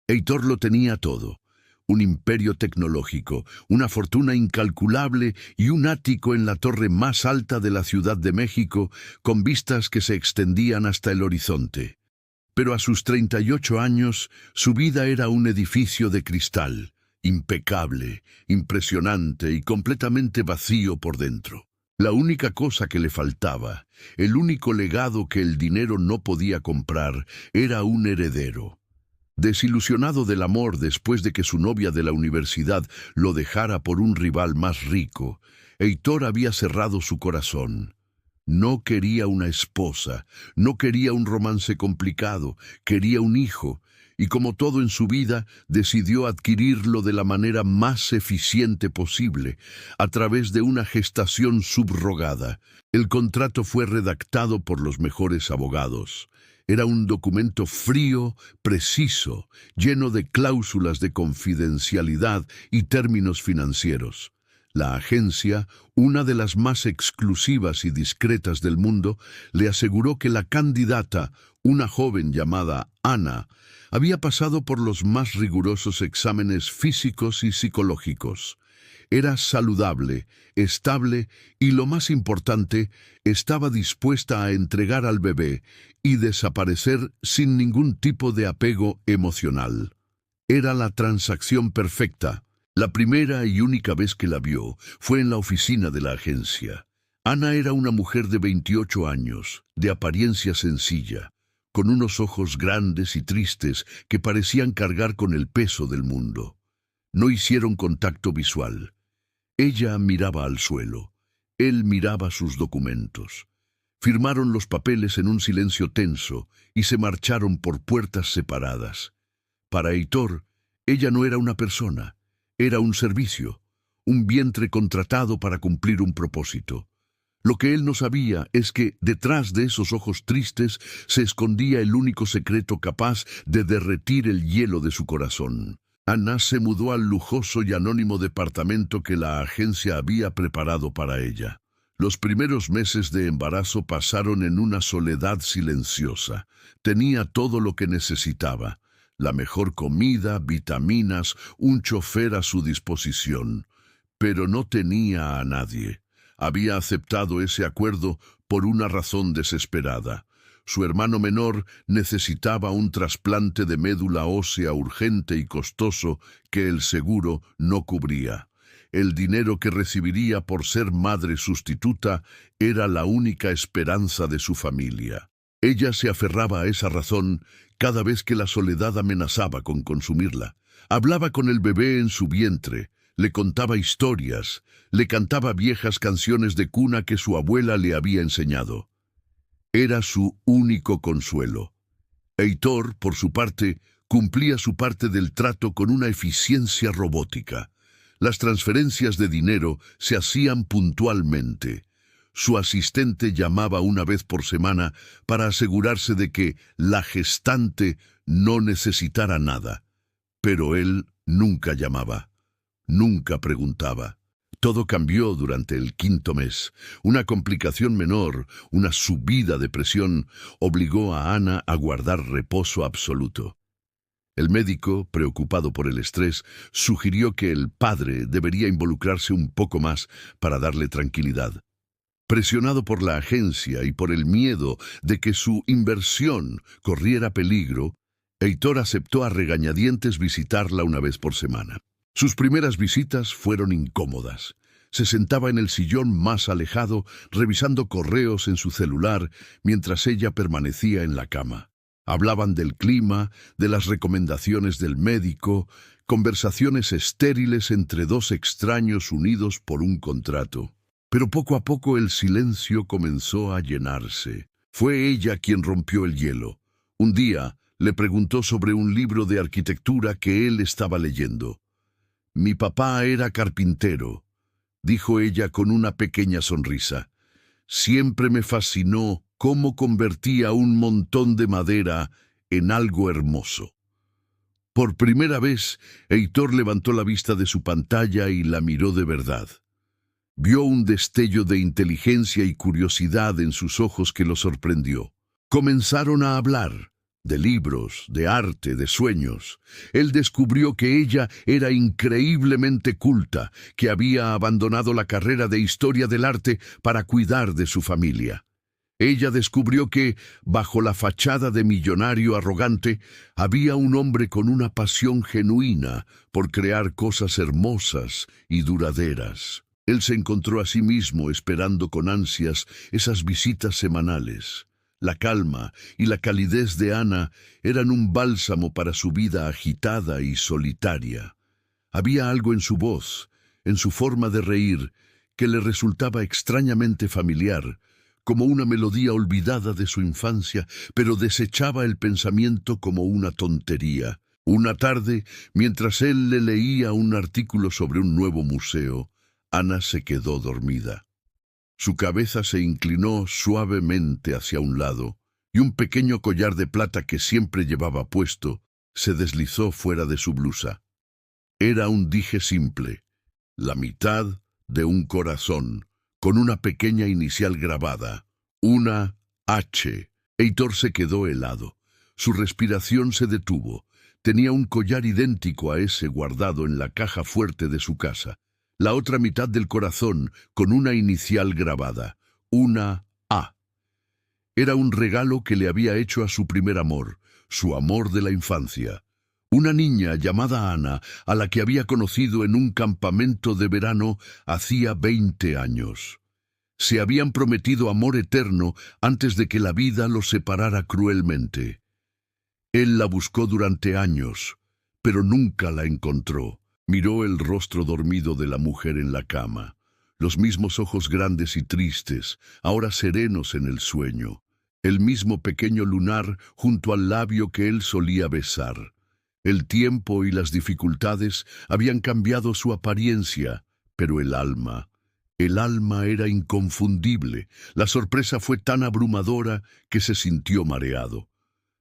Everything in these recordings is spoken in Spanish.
Heitor lo tenía todo: un imperio tecnológico, una fortuna incalculable y un ático en la torre más alta de la Ciudad de México, con vistas que se extendían hasta el horizonte. Pero a sus 38 años, su vida era un edificio de cristal, impecable, impresionante y completamente vacío por dentro. La única cosa que le faltaba, el único legado que el dinero no podía comprar, era un heredero. Desilusionado del amor después de que su novia de la universidad lo dejara por un rival más rico, Heitor había cerrado su corazón. No quería una esposa, no quería un romance complicado, quería un hijo, y como todo en su vida, decidió adquirirlo de la manera más eficiente posible, a través de una gestación subrogada. El contrato fue redactado por los mejores abogados. Era un documento frío, preciso, lleno de cláusulas de confidencialidad y términos financieros. La agencia, una de las más exclusivas y discretas del mundo, le aseguró que la candidata, una joven llamada Ana, había pasado por los más rigurosos exámenes físicos y psicológicos. Era saludable, estable y, lo más importante, estaba dispuesta a entregar al bebé y desaparecer sin ningún tipo de apego emocional. Era la transacción perfecta. La primera y única vez que la vio fue en la oficina de la agencia. Ana era una mujer de 28 años, de apariencia sencilla, con unos ojos grandes y tristes que parecían cargar con el peso del mundo. No hicieron contacto visual. Ella miraba al suelo. Él miraba sus documentos. Firmaron los papeles en un silencio tenso y se marcharon por puertas separadas. Para Heitor, ella no era una persona, era un servicio, un vientre contratado para cumplir un propósito. Lo que él no sabía es que detrás de esos ojos tristes se escondía el único secreto capaz de derretir el hielo de su corazón. Ana se mudó al lujoso y anónimo departamento que la agencia había preparado para ella. Los primeros meses de embarazo pasaron en una soledad silenciosa. Tenía todo lo que necesitaba: la mejor comida, vitaminas, un chofer a su disposición. Pero no tenía a nadie. Había aceptado ese acuerdo por una razón desesperada. Su hermano menor necesitaba un trasplante de médula ósea urgente y costoso que el seguro no cubría. El dinero que recibiría por ser madre sustituta era la única esperanza de su familia. Ella se aferraba a esa razón cada vez que la soledad amenazaba con consumirla. Hablaba con el bebé en su vientre, le contaba historias, le cantaba viejas canciones de cuna que su abuela le había enseñado. Era su único consuelo. Heitor, por su parte, cumplía su parte del trato con una eficiencia robótica. Las transferencias de dinero se hacían puntualmente. Su asistente llamaba una vez por semana para asegurarse de que la gestante no necesitara nada. Pero él nunca llamaba, nunca preguntaba. Todo cambió durante el 5.º mes. Una complicación menor, una subida de presión, obligó a Ana a guardar reposo absoluto. El médico, preocupado por el estrés, sugirió que el padre debería involucrarse un poco más para darle tranquilidad. Presionado por la agencia y por el miedo de que su inversión corriera peligro, Heitor aceptó a regañadientes visitarla una vez por semana. Sus primeras visitas fueron incómodas. Se sentaba en el sillón más alejado, revisando correos en su celular, mientras ella permanecía en la cama. Hablaban del clima, de las recomendaciones del médico, conversaciones estériles entre dos extraños unidos por un contrato. Pero poco a poco el silencio comenzó a llenarse. Fue ella quien rompió el hielo. Un día le preguntó sobre un libro de arquitectura que él estaba leyendo. «Mi papá era carpintero», dijo ella con una pequeña sonrisa. «Siempre me fascinó cómo convertía un montón de madera en algo hermoso». Por primera vez, Heitor levantó la vista de su pantalla y la miró de verdad. Vio un destello de inteligencia y curiosidad en sus ojos que lo sorprendió. Comenzaron a hablar. de libros, de arte, de sueños. Él descubrió que ella era increíblemente culta, que había abandonado la carrera de historia del arte para cuidar de su familia. Ella descubrió que, bajo la fachada de millonario arrogante, había un hombre con una pasión genuina por crear cosas hermosas y duraderas. Él se encontró a sí mismo esperando con ansias esas visitas semanales. La calma y la calidez de Ana eran un bálsamo para su vida agitada y solitaria. Había algo en su voz, en su forma de reír, que le resultaba extrañamente familiar, como una melodía olvidada de su infancia, pero desechaba el pensamiento como una tontería. Una tarde, mientras él le leía un artículo sobre un nuevo museo, Ana se quedó dormida. Su cabeza se inclinó suavemente hacia un lado, y un pequeño collar de plata que siempre llevaba puesto se deslizó fuera de su blusa. Era un dije simple, la mitad de un corazón, con una pequeña inicial grabada, una H. Heitor se quedó helado. Su respiración se detuvo. Tenía un collar idéntico a ese guardado en la caja fuerte de su casa. La otra mitad del corazón, con una inicial grabada, una A. Era un regalo que le había hecho a su primer amor, su amor de la infancia. Una niña llamada Ana, a la que había conocido en un campamento de verano hacía 20 años. Se habían prometido amor eterno antes de que la vida los separara cruelmente. Él la buscó durante años, pero nunca la encontró. Miró el rostro dormido de la mujer en la cama, los mismos ojos grandes y tristes, ahora serenos en el sueño, el mismo pequeño lunar junto al labio que él solía besar. El tiempo y las dificultades habían cambiado su apariencia, pero el alma era inconfundible. La sorpresa fue tan abrumadora que se sintió mareado.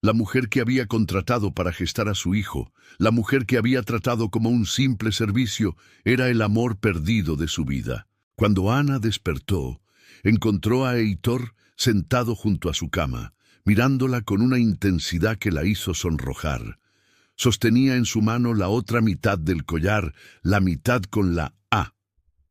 La mujer que había contratado para gestar a su hijo, la mujer que había tratado como un simple servicio, era el amor perdido de su vida. Cuando Ana despertó, encontró a Heitor sentado junto a su cama, mirándola con una intensidad que la hizo sonrojar. Sostenía en su mano la otra mitad del collar, la mitad con la A.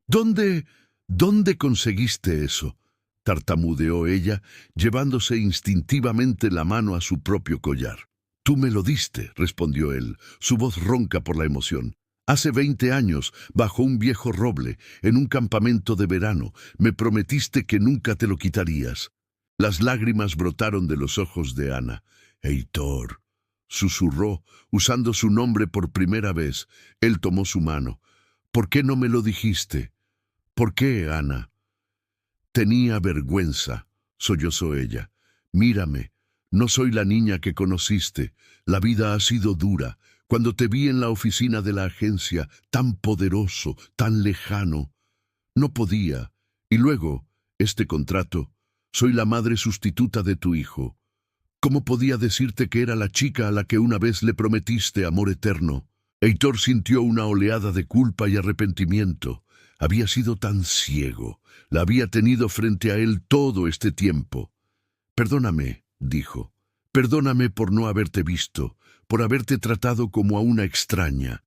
¿Dónde conseguiste eso?, tartamudeó ella, llevándose instintivamente la mano a su propio collar. Tú me lo diste, respondió él, su voz ronca por la emoción. Hace 20 años, bajo un viejo roble, en un campamento de verano, me prometiste que nunca te lo quitarías. Las lágrimas brotaron de los ojos de Ana. Heitor, susurró, usando su nombre por primera vez. Él tomó su mano. ¿Por qué no me lo dijiste? ¿Por qué, Ana? Tenía vergüenza, sollozó ella. Mírame, no soy la niña que conociste. La vida ha sido dura. Cuando te vi en la oficina de la agencia, tan poderoso, tan lejano, no podía. Y luego, este contrato. Soy la madre sustituta de tu hijo. ¿Cómo podía decirte que era la chica a la que una vez le prometiste amor eterno? Heitor sintió una oleada de culpa y arrepentimiento. Había sido tan ciego. La había tenido frente a él todo este tiempo. Perdóname, dijo. Perdóname por no haberte visto, por haberte tratado como a una extraña.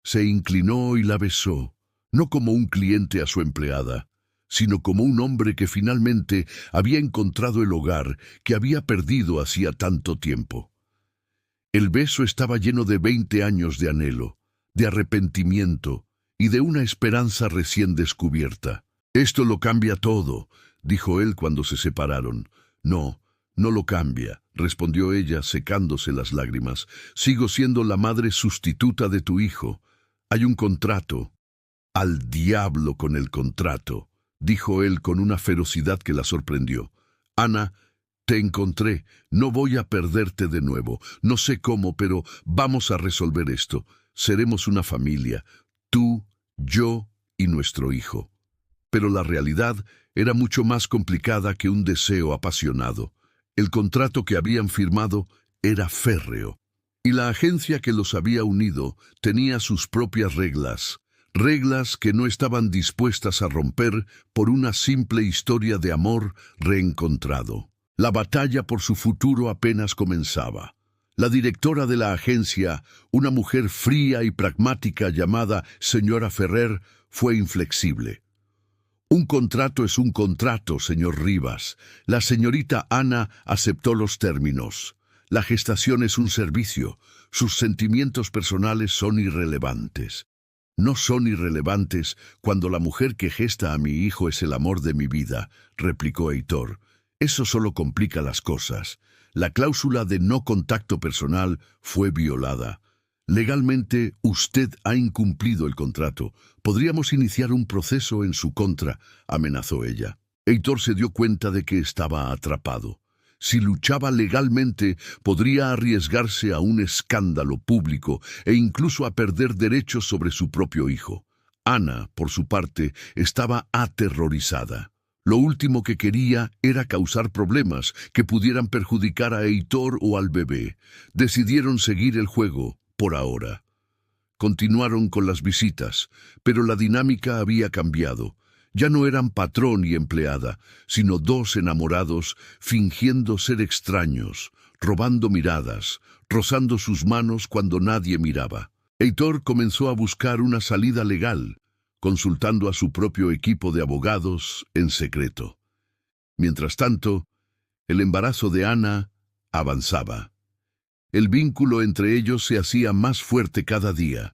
Se inclinó y la besó, no como un cliente a su empleada, sino como un hombre que finalmente había encontrado el hogar que había perdido hacía tanto tiempo. El beso estaba lleno de 20 años de anhelo, de arrepentimiento y de una esperanza recién descubierta. Esto lo cambia todo, dijo él cuando se separaron. No, no lo cambia, respondió ella secándose las lágrimas. Sigo siendo la madre sustituta de tu hijo. Hay un contrato. Al diablo con el contrato, dijo él con una ferocidad que la sorprendió. Ana, te encontré. No voy a perderte de nuevo. No sé cómo, pero vamos a resolver esto. Seremos una familia. Tú, yo y nuestro hijo. Pero la realidad era mucho más complicada que un deseo apasionado. El contrato que habían firmado era férreo, y la agencia que los había unido tenía sus propias reglas, reglas que no estaban dispuestas a romper por una simple historia de amor reencontrado. La batalla por su futuro apenas comenzaba. La directora de la agencia, una mujer fría y pragmática llamada señora Ferrer, fue inflexible. Un contrato es un contrato, señor Rivas. La señorita Ana aceptó los términos. La gestación es un servicio. Sus sentimientos personales son irrelevantes. No son irrelevantes cuando la mujer que gesta a mi hijo es el amor de mi vida, replicó Heitor. Eso solo complica las cosas. La cláusula de no contacto personal fue violada. Legalmente, usted ha incumplido el contrato. Podríamos iniciar un proceso en su contra, amenazó ella. Heitor se dio cuenta de que estaba atrapado. Si luchaba legalmente, podría arriesgarse a un escándalo público e incluso a perder derechos sobre su propio hijo. Ana, por su parte, estaba aterrorizada. Lo último que quería era causar problemas que pudieran perjudicar a Heitor o al bebé. Decidieron seguir el juego, por ahora. Continuaron con las visitas, pero la dinámica había cambiado. Ya no eran patrón y empleada, sino dos enamorados fingiendo ser extraños, robando miradas, rozando sus manos cuando nadie miraba. Heitor comenzó a buscar una salida legal, consultando a su propio equipo de abogados en secreto. Mientras tanto, el embarazo de Ana avanzaba. El vínculo entre ellos se hacía más fuerte cada día.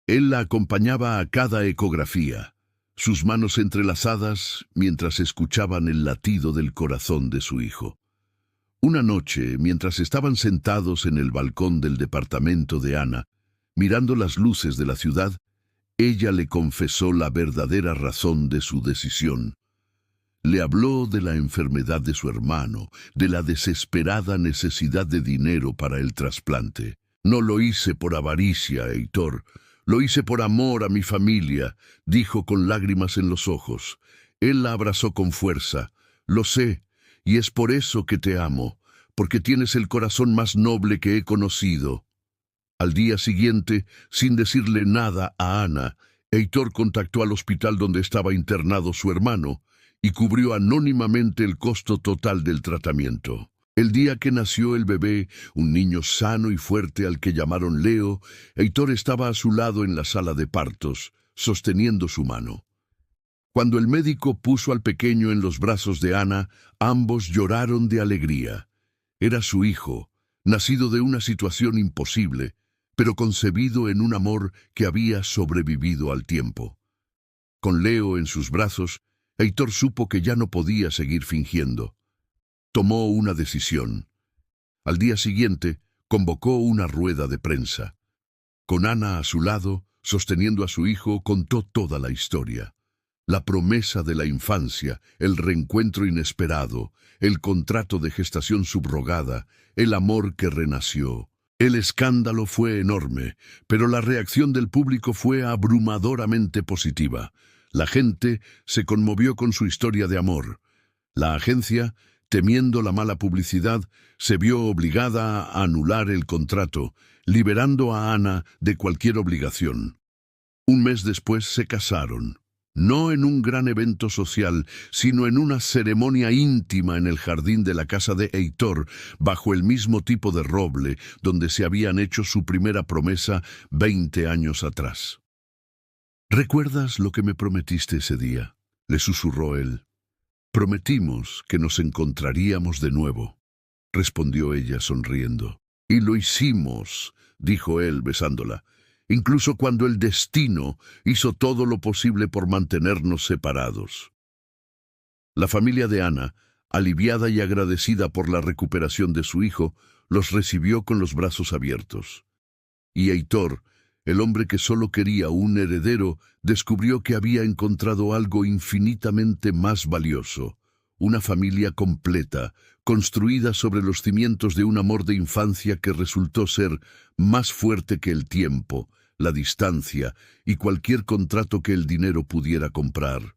Él la acompañaba a cada ecografía, sus manos entrelazadas mientras escuchaban el latido del corazón de su hijo. Una noche, mientras estaban sentados en el balcón del departamento de Ana, mirando las luces de la ciudad, ella le confesó la verdadera razón de su decisión. Le habló de la enfermedad de su hermano, de la desesperada necesidad de dinero para el trasplante. No lo hice por avaricia, Heitor. Lo hice por amor a mi familia, dijo con lágrimas en los ojos. Él la abrazó con fuerza. Lo sé, y es por eso que te amo, porque tienes el corazón más noble que he conocido. Al día siguiente, sin decirle nada a Ana, Heitor contactó al hospital donde estaba internado su hermano y cubrió anónimamente el costo total del tratamiento. El día que nació el bebé, un niño sano y fuerte al que llamaron Leo, Heitor estaba a su lado en la sala de partos, sosteniendo su mano. Cuando el médico puso al pequeño en los brazos de Ana, ambos lloraron de alegría. Era su hijo, nacido de una situación imposible, pero concebido en un amor que había sobrevivido al tiempo. Con Leo en sus brazos, Heitor supo que ya no podía seguir fingiendo. Tomó una decisión. Al día siguiente, convocó una rueda de prensa. Con Ana a su lado, sosteniendo a su hijo, contó toda la historia. La promesa de la infancia, el reencuentro inesperado, el contrato de gestación subrogada, el amor que renació. El escándalo fue enorme, pero la reacción del público fue abrumadoramente positiva. La gente se conmovió con su historia de amor. La agencia, temiendo la mala publicidad, se vio obligada a anular el contrato, liberando a Ana de cualquier obligación. Un mes después se casaron, no en un gran evento social, sino en una ceremonia íntima en el jardín de la casa de Heitor, bajo el mismo tipo de roble donde se habían hecho su primera promesa 20 años atrás. «¿Recuerdas lo que me prometiste ese día?», le susurró él. «Prometimos que nos encontraríamos de nuevo», respondió ella sonriendo. «Y lo hicimos», dijo él besándola, «incluso cuando el destino hizo todo lo posible por mantenernos separados». La familia de Ana, aliviada y agradecida por la recuperación de su hijo, los recibió con los brazos abiertos. Y Heitor, el hombre que solo quería un heredero, descubrió que había encontrado algo infinitamente más valioso, una familia completa, construida sobre los cimientos de un amor de infancia que resultó ser más fuerte que el tiempo, la distancia y cualquier contrato que el dinero pudiera comprar.